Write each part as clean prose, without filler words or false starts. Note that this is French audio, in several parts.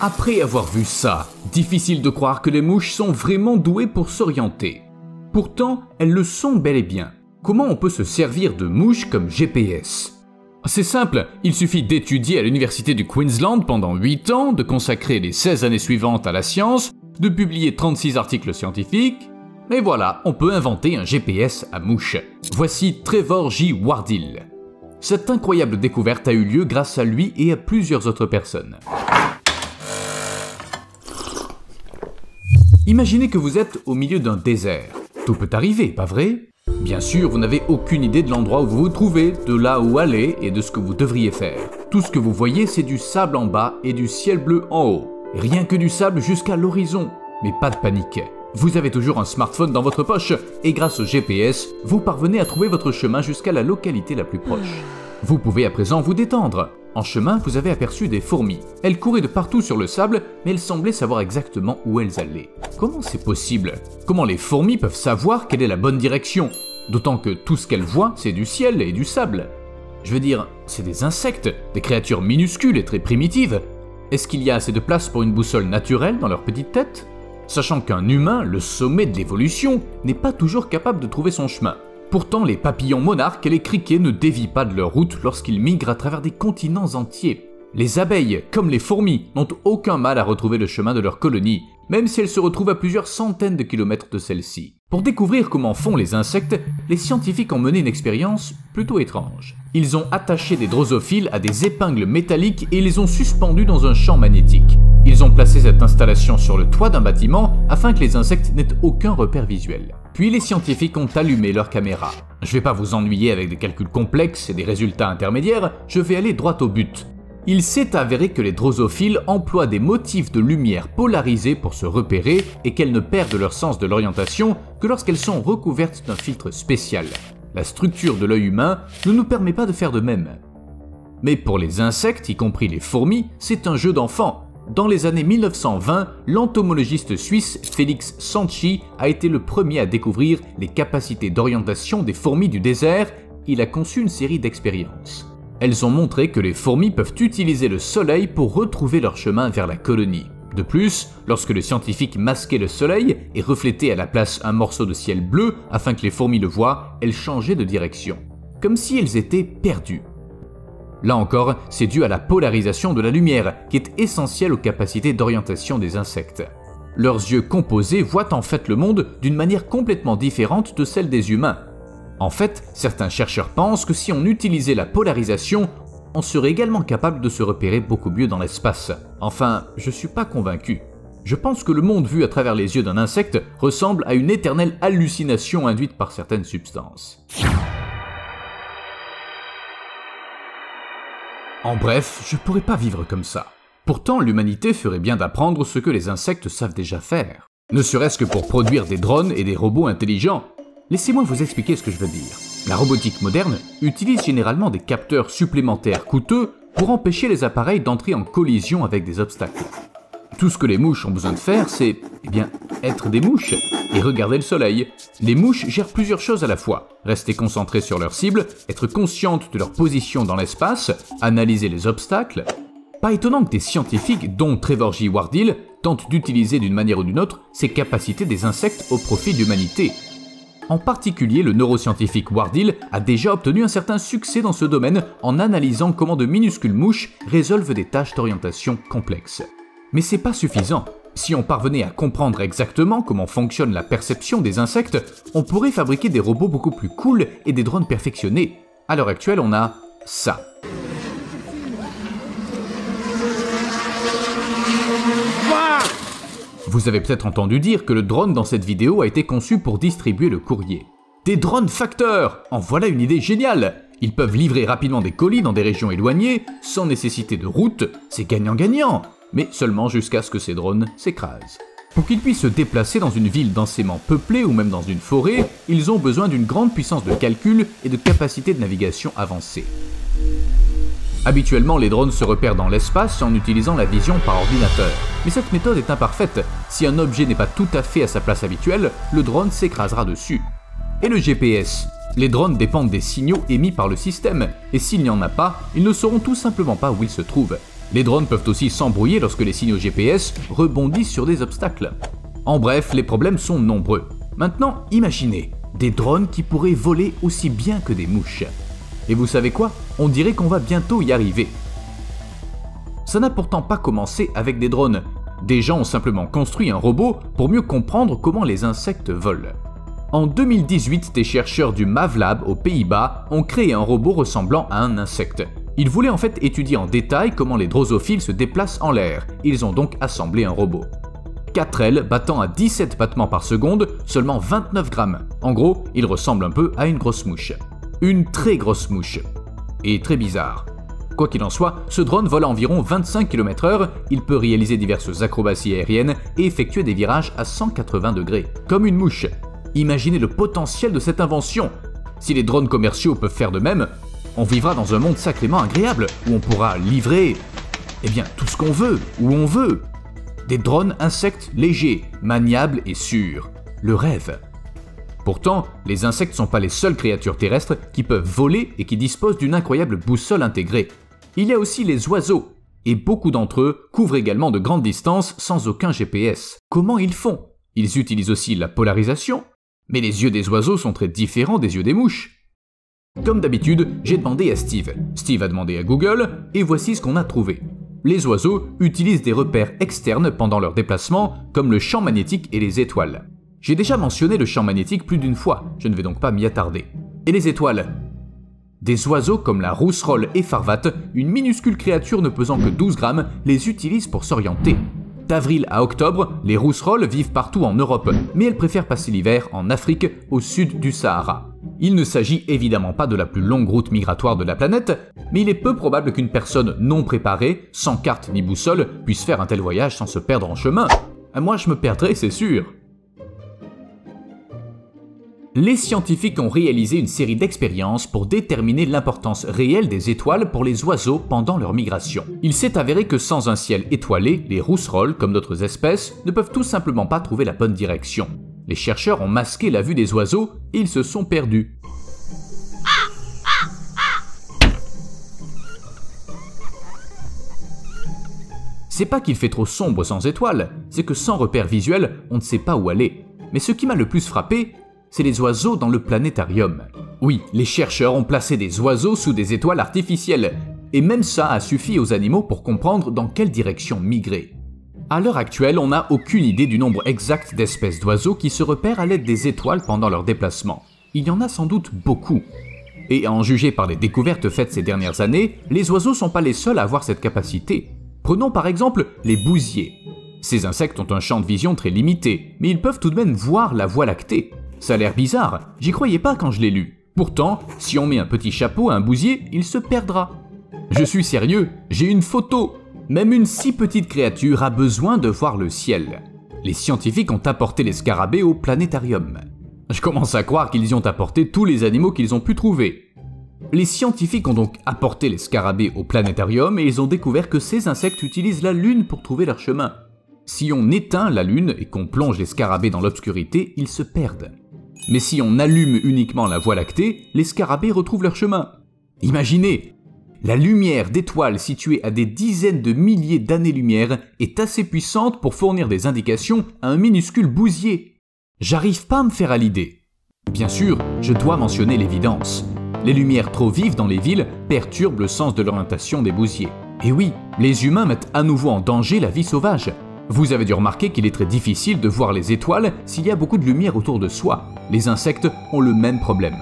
Après avoir vu ça, difficile de croire que les mouches sont vraiment douées pour s'orienter. Pourtant, elles le sont bel et bien. Comment on peut se servir de mouches comme GPS ? C'est simple, il suffit d'étudier à l'université du Queensland pendant 8 ans, de consacrer les 16 années suivantes à la science, de publier 36 articles scientifiques, et voilà, on peut inventer un GPS à mouches. Voici Trevor J. Wardle. Cette incroyable découverte a eu lieu grâce à lui et à plusieurs autres personnes. Imaginez que vous êtes au milieu d'un désert. Tout peut arriver, pas vrai ? Bien sûr, vous n'avez aucune idée de l'endroit où vous vous trouvez, de là où aller et de ce que vous devriez faire. Tout ce que vous voyez, c'est du sable en bas et du ciel bleu en haut. Rien que du sable jusqu'à l'horizon. Mais pas de panique. Vous avez toujours un smartphone dans votre poche et grâce au GPS, vous parvenez à trouver votre chemin jusqu'à la localité la plus proche. Vous pouvez à présent vous détendre. En chemin, vous avez aperçu des fourmis. Elles couraient de partout sur le sable, mais elles semblaient savoir exactement où elles allaient. Comment c'est possible ? Comment les fourmis peuvent savoir quelle est la bonne direction ? D'autant que tout ce qu'elles voient, c'est du ciel et du sable. Je veux dire, c'est des insectes, des créatures minuscules et très primitives. Est-ce qu'il y a assez de place pour une boussole naturelle dans leur petite tête ? Sachant qu'un humain, le sommet de l'évolution, n'est pas toujours capable de trouver son chemin. Pourtant, les papillons monarques et les criquets ne dévient pas de leur route lorsqu'ils migrent à travers des continents entiers. Les abeilles, comme les fourmis, n'ont aucun mal à retrouver le chemin de leur colonie, même si elles se retrouvent à plusieurs centaines de kilomètres de celle-ci. Pour découvrir comment font les insectes, les scientifiques ont mené une expérience plutôt étrange. Ils ont attaché des drosophiles à des épingles métalliques et les ont suspendus dans un champ magnétique. Ils ont placé cette installation sur le toit d'un bâtiment afin que les insectes n'aient aucun repère visuel. Puis les scientifiques ont allumé leur caméra. Je vais pas vous ennuyer avec des calculs complexes et des résultats intermédiaires, je vais aller droit au but. Il s'est avéré que les drosophiles emploient des motifs de lumière polarisés pour se repérer et qu'elles ne perdent leur sens de l'orientation que lorsqu'elles sont recouvertes d'un filtre spécial. La structure de l'œil humain ne nous permet pas de faire de même. Mais pour les insectes, y compris les fourmis, c'est un jeu d'enfant. Dans les années 1920, l'entomologiste suisse Félix Sanchi a été le premier à découvrir les capacités d'orientation des fourmis du désert. Il a conçu une série d'expériences. Elles ont montré que les fourmis peuvent utiliser le soleil pour retrouver leur chemin vers la colonie. De plus, lorsque le scientifique masquait le soleil et reflétait à la place un morceau de ciel bleu afin que les fourmis le voient, elles changeaient de direction, comme si elles étaient perdues. Là encore, c'est dû à la polarisation de la lumière, qui est essentielle aux capacités d'orientation des insectes. Leurs yeux composés voient en fait le monde d'une manière complètement différente de celle des humains. En fait, certains chercheurs pensent que si on utilisait la polarisation, on serait également capable de se repérer beaucoup mieux dans l'espace. Enfin, je suis pas convaincu. Je pense que le monde vu à travers les yeux d'un insecte ressemble à une éternelle hallucination induite par certaines substances. En bref, je pourrais pas vivre comme ça. Pourtant, l'humanité ferait bien d'apprendre ce que les insectes savent déjà faire. Ne serait-ce que pour produire des drones et des robots intelligents. Laissez-moi vous expliquer ce que je veux dire. La robotique moderne utilise généralement des capteurs supplémentaires coûteux pour empêcher les appareils d'entrer en collision avec des obstacles. Tout ce que les mouches ont besoin de faire, c'est, être des mouches et regarder le soleil. Les mouches gèrent plusieurs choses à la fois. Rester concentrées sur leur cible, être conscientes de leur position dans l'espace, analyser les obstacles. Pas étonnant que des scientifiques, dont Trevor J. Wardle, tentent d'utiliser d'une manière ou d'une autre ces capacités des insectes au profit de l'humanité. En particulier, le neuroscientifique Wardle a déjà obtenu un certain succès dans ce domaine en analysant comment de minuscules mouches résolvent des tâches d'orientation complexes. Mais c'est pas suffisant. Si on parvenait à comprendre exactement comment fonctionne la perception des insectes, on pourrait fabriquer des robots beaucoup plus cool et des drones perfectionnés. À l'heure actuelle, on a ça. Vous avez peut-être entendu dire que le drone dans cette vidéo a été conçu pour distribuer le courrier. Des drones facteurs! En voilà une idée géniale! Ils peuvent livrer rapidement des colis dans des régions éloignées, sans nécessité de route, c'est gagnant-gagnant! Mais seulement jusqu'à ce que ces drones s'écrasent. Pour qu'ils puissent se déplacer dans une ville densément peuplée ou même dans une forêt, ils ont besoin d'une grande puissance de calcul et de capacités de navigation avancées. Habituellement, les drones se repèrent dans l'espace en utilisant la vision par ordinateur. Mais cette méthode est imparfaite. Si un objet n'est pas tout à fait à sa place habituelle, le drone s'écrasera dessus. Et le GPS? Les drones dépendent des signaux émis par le système, et s'il n'y en a pas, ils ne sauront tout simplement pas où ils se trouvent. Les drones peuvent aussi s'embrouiller lorsque les signaux GPS rebondissent sur des obstacles. En bref, les problèmes sont nombreux. Maintenant, imaginez, des drones qui pourraient voler aussi bien que des mouches. Et vous savez quoi? On dirait qu'on va bientôt y arriver. Ça n'a pourtant pas commencé avec des drones. Des gens ont simplement construit un robot pour mieux comprendre comment les insectes volent. En 2018, des chercheurs du MAVLab aux Pays-Bas ont créé un robot ressemblant à un insecte. Ils voulaient en fait étudier en détail comment les drosophiles se déplacent en l'air. Ils ont donc assemblé un robot. 4 ailes battant à 17 battements par seconde, seulement 29 grammes. En gros, il ressemble un peu à une grosse mouche. Une très grosse mouche. Et très bizarre. Quoi qu'il en soit, ce drone vole à environ 25 km/h, il peut réaliser diverses acrobaties aériennes et effectuer des virages à 180 degrés, comme une mouche. Imaginez le potentiel de cette invention. Si les drones commerciaux peuvent faire de même, on vivra dans un monde sacrément agréable, où on pourra livrer, tout ce qu'on veut, où on veut. Des drones insectes légers, maniables et sûrs. Le rêve. Pourtant, les insectes ne sont pas les seules créatures terrestres qui peuvent voler et qui disposent d'une incroyable boussole intégrée. Il y a aussi les oiseaux, et beaucoup d'entre eux couvrent également de grandes distances sans aucun GPS. Comment ils font? Ils utilisent aussi la polarisation, mais les yeux des oiseaux sont très différents des yeux des mouches. Comme d'habitude, j'ai demandé à Steve. Steve a demandé à Google, et voici ce qu'on a trouvé. Les oiseaux utilisent des repères externes pendant leur déplacement, comme le champ magnétique et les étoiles. J'ai déjà mentionné le champ magnétique plus d'une fois, je ne vais donc pas m'y attarder. Et les étoiles? Des oiseaux comme la rousserolle effarvate, une minuscule créature ne pesant que 12 grammes, les utilisent pour s'orienter. D'avril à octobre, les rousserolles vivent partout en Europe, mais elles préfèrent passer l'hiver en Afrique, au sud du Sahara. Il ne s'agit évidemment pas de la plus longue route migratoire de la planète, mais il est peu probable qu'une personne non préparée, sans carte ni boussole, puisse faire un tel voyage sans se perdre en chemin. Moi je me perdrais, c'est sûr. Les scientifiques ont réalisé une série d'expériences pour déterminer l'importance réelle des étoiles pour les oiseaux pendant leur migration. Il s'est avéré que sans un ciel étoilé, les rousserolles, comme d'autres espèces, ne peuvent tout simplement pas trouver la bonne direction. Les chercheurs ont masqué la vue des oiseaux et ils se sont perdus. C'est pas qu'il fait trop sombre sans étoiles, c'est que sans repère visuel, on ne sait pas où aller. Mais ce qui m'a le plus frappé, c'est les oiseaux dans le planétarium. Oui, les chercheurs ont placé des oiseaux sous des étoiles artificielles, et même ça a suffi aux animaux pour comprendre dans quelle direction migrer. À l'heure actuelle, on n'a aucune idée du nombre exact d'espèces d'oiseaux qui se repèrent à l'aide des étoiles pendant leur déplacement. Il y en a sans doute beaucoup. Et à en juger par les découvertes faites ces dernières années, les oiseaux sont pas les seuls à avoir cette capacité. Prenons par exemple les bousiers. Ces insectes ont un champ de vision très limité, mais ils peuvent tout de même voir la Voie lactée. Ça a l'air bizarre, j'y croyais pas quand je l'ai lu. Pourtant, si on met un petit chapeau à un bousier, il se perdra. Je suis sérieux, j'ai une photo. Même une si petite créature a besoin de voir le ciel. Les scientifiques ont apporté les scarabées au planétarium. Je commence à croire qu'ils y ont apporté tous les animaux qu'ils ont pu trouver. Les scientifiques ont donc apporté les scarabées au planétarium et ils ont découvert que ces insectes utilisent la Lune pour trouver leur chemin. Si on éteint la Lune et qu'on plonge les scarabées dans l'obscurité, ils se perdent. Mais si on allume uniquement la Voie lactée, les scarabées retrouvent leur chemin. Imaginez, la lumière d'étoiles située à des dizaines de milliers d'années-lumière est assez puissante pour fournir des indications à un minuscule bousier. J'arrive pas à me faire à l'idée. Bien sûr, je dois mentionner l'évidence. Les lumières trop vives dans les villes perturbent le sens de l'orientation des bousiers. Et oui, les humains mettent à nouveau en danger la vie sauvage. Vous avez dû remarquer qu'il est très difficile de voir les étoiles s'il y a beaucoup de lumière autour de soi. Les insectes ont le même problème.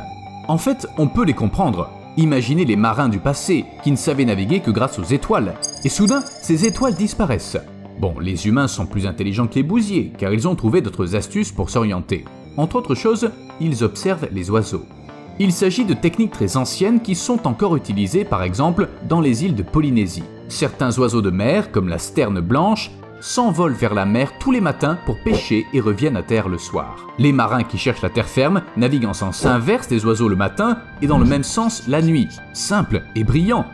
En fait, on peut les comprendre. Imaginez les marins du passé qui ne savaient naviguer que grâce aux étoiles. Et soudain, ces étoiles disparaissent. Bon, les humains sont plus intelligents que les bousiers, car ils ont trouvé d'autres astuces pour s'orienter. Entre autres choses, ils observent les oiseaux. Il s'agit de techniques très anciennes qui sont encore utilisées par exemple dans les îles de Polynésie. Certains oiseaux de mer, comme la sterne blanche, s'envolent vers la mer tous les matins pour pêcher et reviennent à terre le soir. Les marins qui cherchent la terre ferme naviguent en sens inverse des oiseaux le matin et dans le même sens la nuit. Simple et brillant.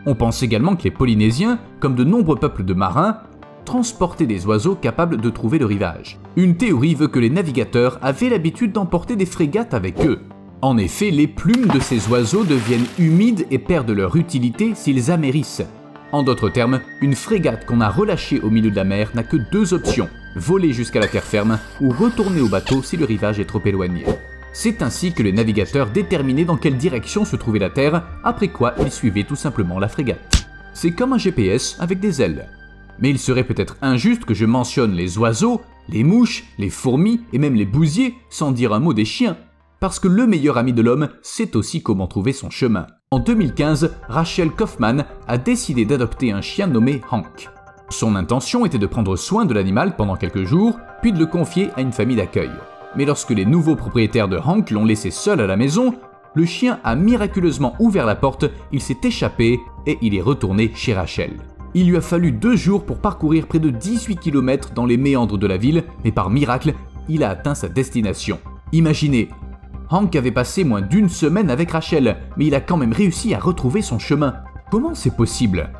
On pense également que les Polynésiens, comme de nombreux peuples de marins, transportaient des oiseaux capables de trouver le rivage. Une théorie veut que les navigateurs avaient l'habitude d'emporter des frégates avec eux. En effet, les plumes de ces oiseaux deviennent humides et perdent leur utilité s'ils amérissent. En d'autres termes, une frégate qu'on a relâchée au milieu de la mer n'a que deux options, voler jusqu'à la terre ferme ou retourner au bateau si le rivage est trop éloigné. C'est ainsi que les navigateurs déterminaient dans quelle direction se trouvait la terre, après quoi ils suivaient tout simplement la frégate. C'est comme un GPS avec des ailes. Mais il serait peut-être injuste que je mentionne les oiseaux, les mouches, les fourmis et même les bousiers sans dire un mot des chiens. Parce que le meilleur ami de l'homme sait aussi comment trouver son chemin. En 2015, Rachel Kaufman a décidé d'adopter un chien nommé Hank. Son intention était de prendre soin de l'animal pendant quelques jours, puis de le confier à une famille d'accueil. Mais lorsque les nouveaux propriétaires de Hank l'ont laissé seul à la maison, le chien a miraculeusement ouvert la porte, il s'est échappé et il est retourné chez Rachel. Il lui a fallu 2 jours pour parcourir près de 18 km dans les méandres de la ville, mais par miracle, il a atteint sa destination. Imaginez, Hank avait passé moins d'1 semaine avec Rachel, mais il a quand même réussi à retrouver son chemin. Comment c'est possible ?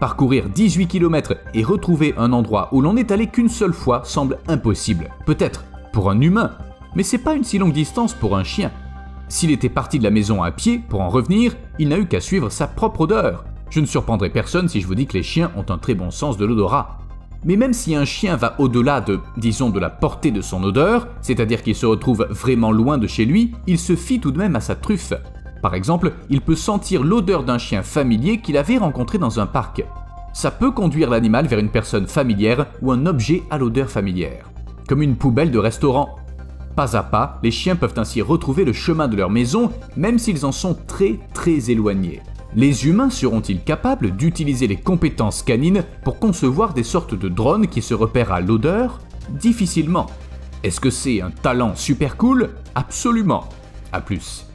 Parcourir 18 km et retrouver un endroit où l'on n'est allé qu'une seule fois semble impossible. Peut-être pour un humain, mais c'est pas une si longue distance pour un chien. S'il était parti de la maison à pied pour en revenir, il n'a eu qu'à suivre sa propre odeur. Je ne surprendrai personne si je vous dis que les chiens ont un très bon sens de l'odorat. Mais même si un chien va au-delà de, disons, de la portée de son odeur, c'est-à-dire qu'il se retrouve vraiment loin de chez lui, il se fie tout de même à sa truffe. Par exemple, il peut sentir l'odeur d'un chien familier qu'il avait rencontré dans un parc. Ça peut conduire l'animal vers une personne familière ou un objet à l'odeur familière. Comme une poubelle de restaurant. Pas à pas, les chiens peuvent ainsi retrouver le chemin de leur maison, même s'ils en sont très éloignés. Les humains seront-ils capables d'utiliser les compétences canines pour concevoir des sortes de drones qui se repèrent à l'odeur ? Difficilement. Est-ce que c'est un talent super cool ? Absolument. À plus.